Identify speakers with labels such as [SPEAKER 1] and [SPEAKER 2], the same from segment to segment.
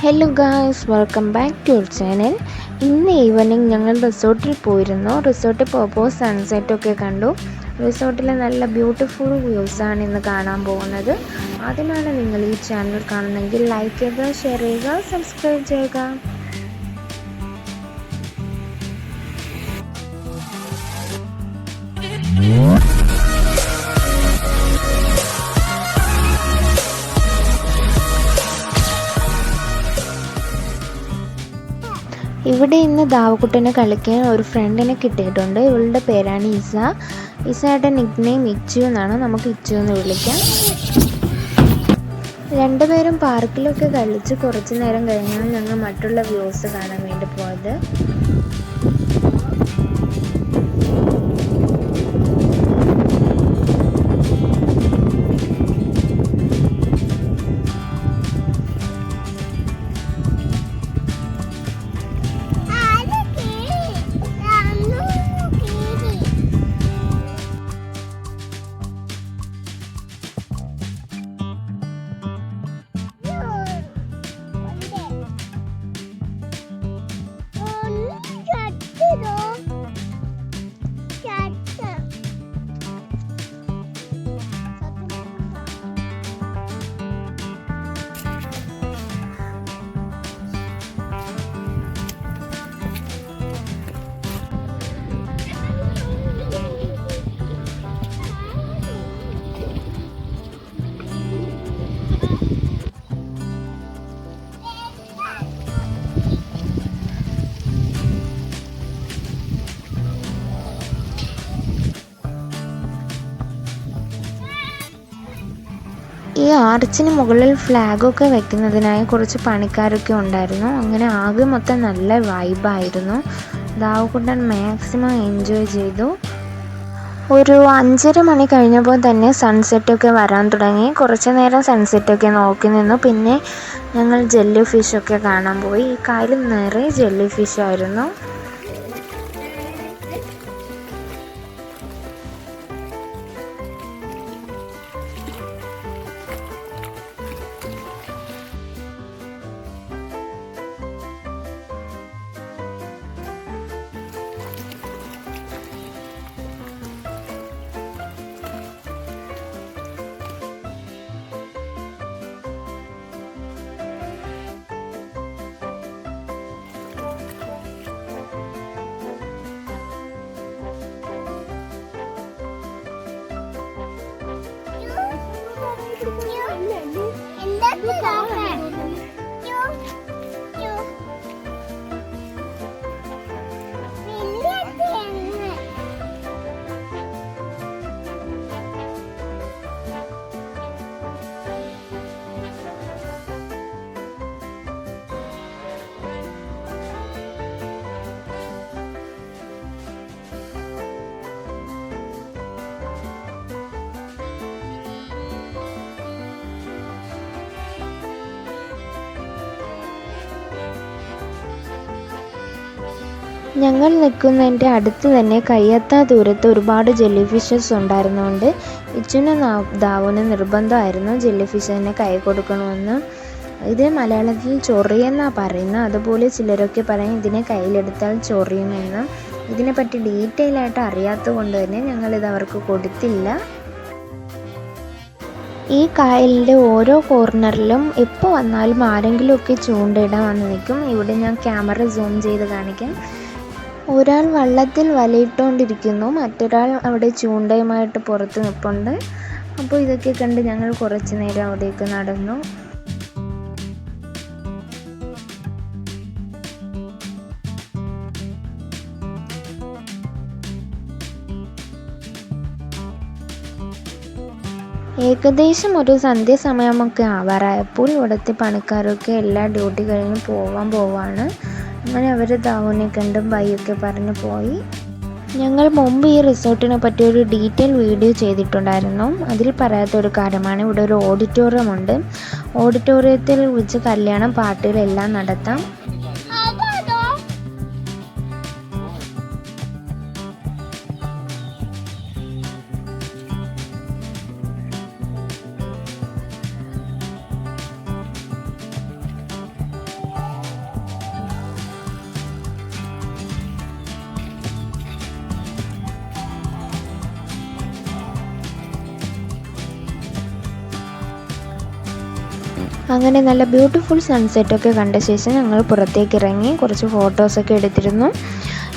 [SPEAKER 1] Hello guys, welcome back to our channel. ഇന്ന് evening ഞങ്ങൾ റിസോർട്ടിൽ പോയിരുന്നു. റിസോർട്ടിൽ പോയപ്പോൾ സൺസെറ്റൊക്കെ കണ്ടു. റിസോർട്ടിലെ നല്ല ബ്യൂട്ടിഫുൾ വ്യൂസാണ് ഇന്ന് കാണാൻ പോകുന്നത്. ആദ്യമാണ് നിങ്ങൾ ഈ ചാനൽ കാണുന്നതെങ്കിൽ ലൈക്ക് ചെയ്യുക, ഷെയർ ചെയ്യുക, സബ്സ്ക്രൈബ് ചെയ്യുക. ഇവിടെ ഇന്ന് ദാവക്കുട്ടനെ കളിക്കാൻ ഒരു ഫ്രണ്ടിനെ കിട്ടിയിട്ടുണ്ട്. ഇവളുടെ പേരാണ് ഇസ. ഇസയുടെ നിക്ക് നെയിം ഇച്ചു എന്നാണ്. നമുക്ക് ഇച്ചു എന്ന് വിളിക്കാം. രണ്ടുപേരും പാർക്കിലൊക്കെ കളിച്ച് കുറച്ച് നേരം കഴിഞ്ഞാണ് ഞങ്ങൾ മറ്റുള്ള വ്യൂസ് കാണാൻ വേണ്ടി പോയത്. ഈ ആർച്ചിന് മുകളിൽ ഫ്ലാഗൊക്കെ വെക്കുന്നതിനായി കുറച്ച് പണിക്കാരൊക്കെ ഉണ്ടായിരുന്നു. അങ്ങനെ ആകെ മൊത്തം നല്ല വൈബായിരുന്നു. ദാവക്കുട്ടൻ മാക്സിമം എൻജോയ് ചെയ്തു. ഒരു 5:30 മണി കഴിഞ്ഞപ്പോൾ തന്നെ സൺസെറ്റൊക്കെ വരാൻ തുടങ്ങി. കുറച്ച് നേരം സൺസെറ്റൊക്കെ നോക്കി നിന്നു. പിന്നെ ഞങ്ങൾ ജെല്ലി ഫിഷൊക്കെ കാണാൻ പോയി. ഈ കായൽ നിറയെ ജെല്ലി ഫിഷായിരുന്നു. ഞങ്ങൾ നിൽക്കുന്നതിൻ്റെ അടുത്ത് തന്നെ കയ്യെത്താ ദൂരത്ത് ഒരുപാട് ജെല്ലി ഫിഷസ് ഉണ്ടായിരുന്നുകൊണ്ട് ഇച്ചുനും ദാവുനും നിർബന്ധമായിരുന്നു ജെല്ലി ഫിഷിനെ കൈ കൊടുക്കണമെന്ന്. ഇത് മലയാളത്തിൽ ചൊറിയെന്നാണ് പറയുന്നത്. അതുപോലെ ചിലരൊക്കെ പറയും ഇതിനെ കയ്യിലെടുത്താൽ ചൊറിയുമെന്ന്. ഇതിനെപ്പറ്റി ഡീറ്റെയിൽ ആയിട്ട് അറിയാത്തത് കൊണ്ട് തന്നെ ഞങ്ങളിത് അവർക്ക് കൊടുത്തില്ല. ഈ കായലിൻ്റെ ഓരോ കോർണറിലും എപ്പോൾ വന്നാലും ആരെങ്കിലുമൊക്കെ ചൂണ്ടയിടാൻ വന്ന് നിൽക്കും. ഇവിടെ ഞാൻ ക്യാമറ സൂം ചെയ്ത് കാണിക്കാം. ഒരാൾ വള്ളത്തിൽ വലയിട്ടുകൊണ്ടിരിക്കുന്നു, മറ്റൊരാൾ അവിടെ ചൂണ്ടയുമായിട്ട് പുറത്ത് നിൽപ്പുണ്ട്. അപ്പോൾ ഇതൊക്കെ കണ്ട് ഞങ്ങൾ കുറച്ച് നേരം അവിടേക്ക് നടന്നു. ഏകദേശം ഒരു സന്ധ്യാസമയമൊക്കെ ആവാറായപ്പോൾ ഇവിടുത്തെ പണിക്കാരൊക്കെ എല്ലാ ഡ്യൂട്ടി കഴിഞ്ഞ് പോവാണ്. അങ്ങനെ അവർ ദാവുനെ കണ്ടും ബൈയൊക്കെ പറഞ്ഞ് പോയി. ഞങ്ങൾ മുമ്പ് ഈ റിസോർട്ടിനെ പറ്റി ഒരു ഡീറ്റെയിൽ വീഡിയോ ചെയ്തിട്ടുണ്ടായിരുന്നു. അതിൽ പറയാത്തൊരു കാര്യമാണ് ഇവിടെ ഒരു ഓഡിറ്റോറിയം ഉണ്ട്. ഓഡിറ്റോറിയത്തിൽ വെച്ച് കല്യാണം, പാർട്ടികളെല്ലാം നടത്താം. അങ്ങനെ നല്ല ബ്യൂട്ടിഫുൾ സൺസെറ്റൊക്കെ കണ്ട ശേഷം ഞങ്ങൾ പുറത്തേക്ക് ഇറങ്ങി കുറച്ച് ഫോട്ടോസൊക്കെ എടുത്തിരുന്നു.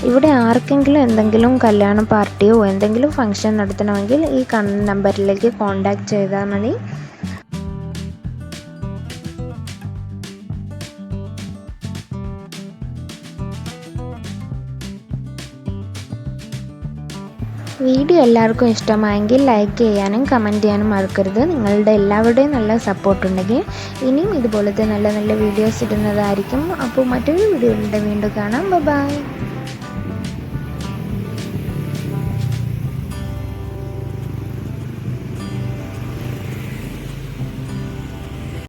[SPEAKER 1] ഇവിടെ ആർക്കെങ്കിലും എന്തെങ്കിലും കല്യാണ പാർട്ടിയോ എന്തെങ്കിലും ഫംഗ്ഷൻ നടത്തണമെങ്കിൽ ഈ നമ്പറിലേക്ക് കോൺടാക്റ്റ് ചെയ്താൽ മതി. വീഡിയോ എല്ലാവർക്കും ഇഷ്ടമായെങ്കിൽ ലൈക്ക് ചെയ്യാനും കമൻറ്റ് ചെയ്യാനും മറക്കരുത്. നിങ്ങളുടെ എല്ലാവരുടെയും നല്ല സപ്പോർട്ട് ഉണ്ടെങ്കിൽ ഇനിയും ഇതുപോലത്തെ നല്ല നല്ല വീഡിയോസ് ഇടുന്നതായിരിക്കും. അപ്പോൾ മറ്റൊരു വീഡിയോയിലൂടെ വീണ്ടും കാണാം. ബൈ.